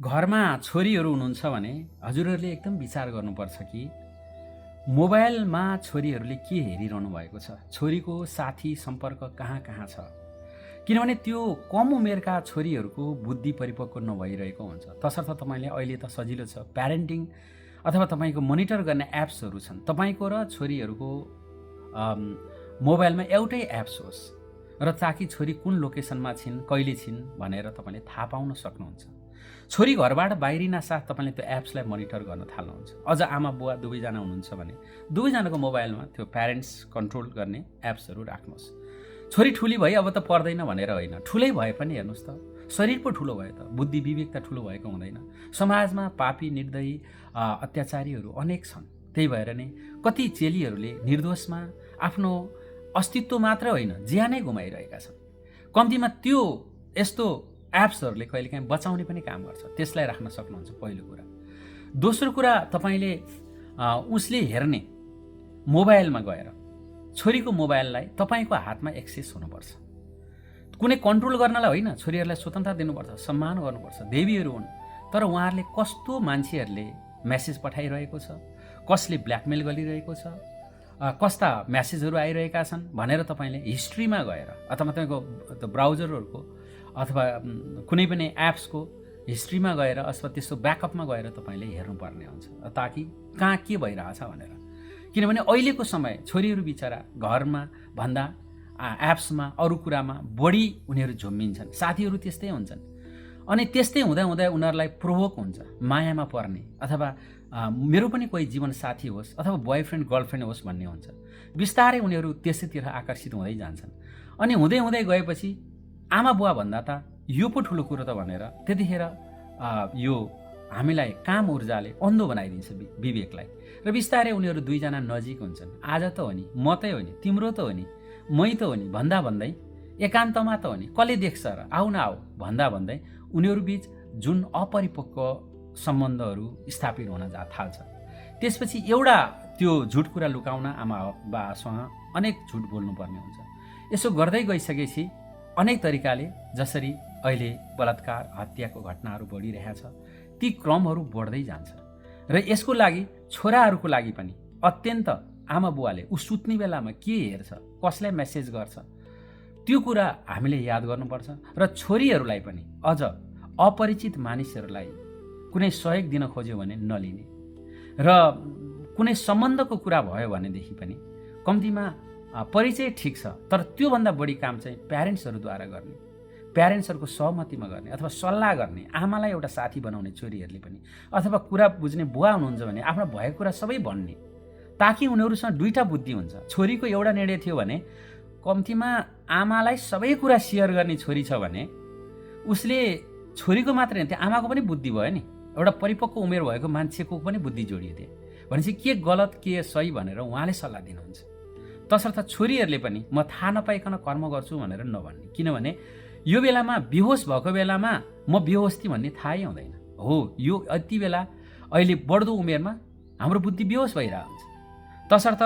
घरमा छोरीहरू हुनुहुन्छ भने हजुरहरूले एकदम विचार गर्नुपर्छ कि मोबाइलमा छोरीहरूले के हेरिरहनु भएको छ, छोरीको साथी सम्पर्क कहाँ कहाँ छ। किनभने त्यो कम उमेरका छोरीहरूको बुद्धि परिपक्व नभइरहेको हुन्छ। तसर्थ तपाईँले अहिले त सजिलो छ, प्यारेन्टिङ अथवा तपाईँको मोनिटर गर्ने एप्सहरू छन्। तपाईँको र छोरीहरूको मोबाइलमा एउटै एप्स होस् र ताकि छोरी कुन लोकेसनमा छिन्, कहिले छिन् भनेर तपाईँले थाहा पाउन सक्नुहुन्छ। छोरी घरबाट बाहिरिन साथ तपाईँले त्यो एप्सलाई मोनिटर गर्न थाल्नुहुन्छ। अझ आमा बुवा दुवैजना हुनुहुन्छ भने दुवैजनाको मोबाइलमा त्यो प्यारेन्ट्स कन्ट्रोल गर्ने एप्सहरू राख्नुहोस्। छोरी ठुली भई अब त पर्दैन भनेर होइन, ठुलै भए पनि हेर्नुहोस् त, शरीर पो ठुलो भयो त, बुद्धि विवेक त ठुलो भएको हुँदैन। समाजमा पापी निर्दयी अत्याचारीहरू अनेक छन्। त्यही भएर नै कति चेलीहरूले निर्दोषमा आफ्नो अस्तित्व मात्र होइन ज्यानै गुमाइरहेका छन्। कम्तीमा त्यो यस्तो एप्सहरूले कहिलेकाहीँ बचाउने पनि काम गर्छ, त्यसलाई राख्न सक्नुहुन्छ पहिलो कुरा। दोस्रो कुरा, तपाईँले उसले हेर्ने मोबाइलमा गएर छोरीको मोबाइललाई तपाईँको हातमा एक्सेस हुनुपर्छ। कुनै कन्ट्रोल गर्नलाई होइन, छोरीहरूलाई स्वतन्त्रता दिनुपर्छ, सम्मान गर्नुपर्छ। देवीहरू हुन्, तर उहाँहरूले कस्तो मान्छेहरूले मेसेज पठाइरहेको छ, कसले ब्ल्याकमेल गरिरहेको छ, कस्ता मेसेजहरू आइरहेका छन् भनेर तपाईँले हिस्ट्रीमा गएर अथवा तपाईँको ब्राउजरहरूको अथवा कुनै पनि एप्सको हिस्ट्रीमा गएर अथवा त्यस्तो ब्याकअपमा गएर तपाईँले हेर्नुपर्ने हुन्छ, ताकि कहाँ के भइरहेछ भनेर। किनभने अहिलेको समय छोरीहरू बिचरा घरमा भन्दा एप्समा अरू कुरामा बढी उनीहरू झुम्मिन्छन्। साथीहरू त्यस्तै हुन्छन्, अनि त्यस्तै हुँदा हुँदा उनीहरूलाई प्रोभोक हुन्छ मायामा पर्ने, अथवा मेरो पनि कोही जीवन साथी होस् अथवा बोयफ्रेन्ड गर्लफ्रेन्ड होस् भन्ने हुन्छ। बिस्तारै उनीहरू त्यसैतिर आकर्षित हुँदै जान्छन्। अनि हुँदै हुँदै गएपछि आमा बुवा भन्दा त यो पो ठुलो कुरो त भनेर त्यतिखेर यो हामीलाई काम ऊर्जाले अन्धो बनाइदिन्छ विवेकलाई, र बिस्तारै उनीहरू दुईजना नजिक हुन्छन्। आज त हो नि, म त हो नि, तिम्रो त हो नि, मै त हो नि भन्दा भन्दै, एकान्तमा त हो नि, कसले देख्छ र आऊ न आऊ भन्दा भन्दै उनीहरू बिच जुन अपरिपक्व सम्बन्धहरू स्थापित हुन थाल्छ। त्यसपछि एउटा त्यो झुट कुरा लुकाउन आमा बासँग अनेक झुट बोल्नुपर्ने हुन्छ। यसो गर्दै गइसकेपछि अनेक तरिकाले, जसरी अहिले बलात्कार हत्याको घटनाहरू बढिरहेछ, ती क्रमहरू बढ्दै जान्छ। र यसको लागि छोराहरूको लागि पनि अत्यन्त आमा बुवाले ऊ सुत्ने बेलामा के हेर्छ, कसलाई मेसेज गर्छ, त्यो कुरा हामीले याद गर्नुपर्छ। र छोरीहरूलाई पनि अझ अपरिचित मानिसहरूलाई कुनै सहयोग दिन खोज्यो भने नलिने, र कुनै सम्बन्धको कुरा भयो भनेदेखि पनि कम्तीमा परिचय ठिक छ, तर त्योभन्दा बढी काम चाहिँ प्यारेन्ट्सहरूद्वारा गर्ने, प्यारेन्ट्सहरूको सहमतिमा गर्ने अथवा सल्लाह गर्ने, आमालाई एउटा साथी बनाउने छोरीहरूले पनि, अथवा कुरा बुझ्ने बुवा हुनुहुन्छ भने आफ्नो भएको कुरा सबै भन्ने, ताकि उनीहरूसँग दुईटा बुद्धि हुन्छ। छोरीको एउटा निर्णय थियो भने कम्तीमा आमालाई सबै कुरा सेयर गर्ने छोरी छ भने उसले छोरीको मात्र होइन, त्यो आमाको पनि बुद्धि भयो नि, एउटा परिपक्व उमेर भएको मान्छेको पनि बुद्धि जोडियो थियो भनेपछि के गलत के सही भनेर उहाँले सल्लाह दिनुहुन्छ। तसर्थ छोरीहरूले पनि म थाहा नपाइकन कर्म गर्छु भनेर नभन्ने, किनभने यो बेलामा बेहोस भएको बेलामा म बेहोस थिएँ भन्ने थाहै हुँदैन। हो, यो यति बेला अहिले बढ्दो उमेरमा हाम्रो बुद्धि बेहोस भइरहेको हुन्छ। तसर्थ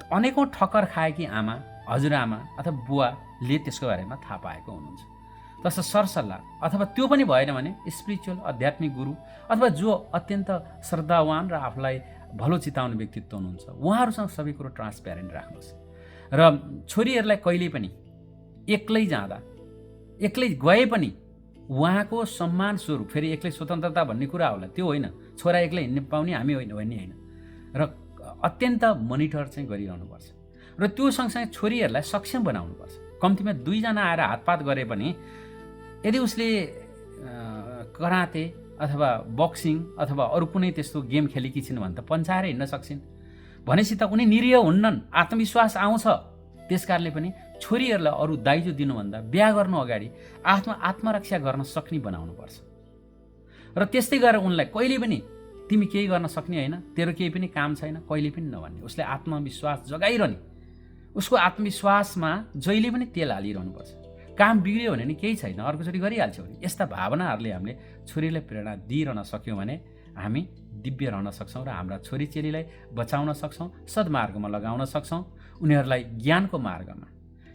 अनेकौँ ठक्कर खाएकी आमा, हजुरआमा अथवा बुवाले त्यसको बारेमा थाहा पाएको हुनुहुन्छ। तसर्थ सरसल्लाह अथवा त्यो पनि भएन भने स्पिरिचुअल आध्यात्मिक गुरु अथवा जो अत्यन्त श्रद्धावान र आफूलाई भलो चिताउने व्यक्तित्व हुनुहुन्छ उहाँहरूसँग सबै कुरो ट्रान्सप्यारेन्ट राख्नुहोस्। र छोरीहरूलाई कहिल्यै पनि एक्लै जाँदा, एक्लै गए पनि उहाँको सम्मान स्वरूप, फेरि एक्लै स्वतन्त्रता भन्ने कुरा होला, त्यो होइन, छोरा एक्लै हिँड्न पाउने हामी होइन भन्ने होइन, र अत्यन्त मोनिटर चाहिँ गरिरहनुपर्छ। र त्यो सँगसँगै छोरीहरूलाई सक्षम बनाउनुपर्छ। कम्तीमा दुईजना आएर हातपात गरे पनि यदि उसले कराते अथवा बक्सिङ अथवा अरू कुनै त्यस्तो गेम खेलेकी छिन् भने त पन्छाएर हिँड्न सक्छिन् भनेपछि त उनी निरीह हुन्नन्, आत्मविश्वास आउँछ। त्यस कारणले पनि छोरीहरूलाई अरू दाइजो दिनुभन्दा बिहा गर्नु अगाडि आत्मरक्षा गर्न सक्ने बनाउनुपर्छ। र त्यस्तै गरेर उनलाई कहिले पनि तिमी केही गर्न सक्ने होइन, तेरो केही पनि काम छैन कहिले पनि नभन्ने, उसले आत्मविश्वास जगाइरहने, उसको आत्मविश्वासमा जहिले पनि तेल हालिरहनुपर्छ। काम बिग्रियो भने नि केही छैन, अर्कोचोटि गरिहाल्छौँ भने, यस्ता भावनाहरूले हामीले छोरीलाई प्रेरणा दिइरहन सक्यौँ भने हामी दिव्य रहन सक्छौँ र हाम्रा छोरीचेलीलाई बचाउन सक्छौँ, सद्मार्गमा लगाउन सक्छौँ। उनीहरूलाई ज्ञानको मार्गमा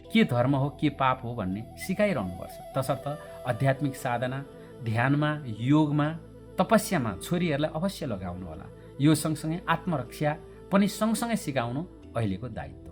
के धर्म हो के पाप हो भन्ने सिकाइरहनुपर्छ। तसर्थ आध्यात्मिक साधना, ध्यानमा, योगमा तपस्यामा छोरीहरूलाई अवश्य लगाउनु होला। यो सँगसँगै आत्मरक्षा पनि सँगसँगै सिकाउनु अहिलेको दायित्व।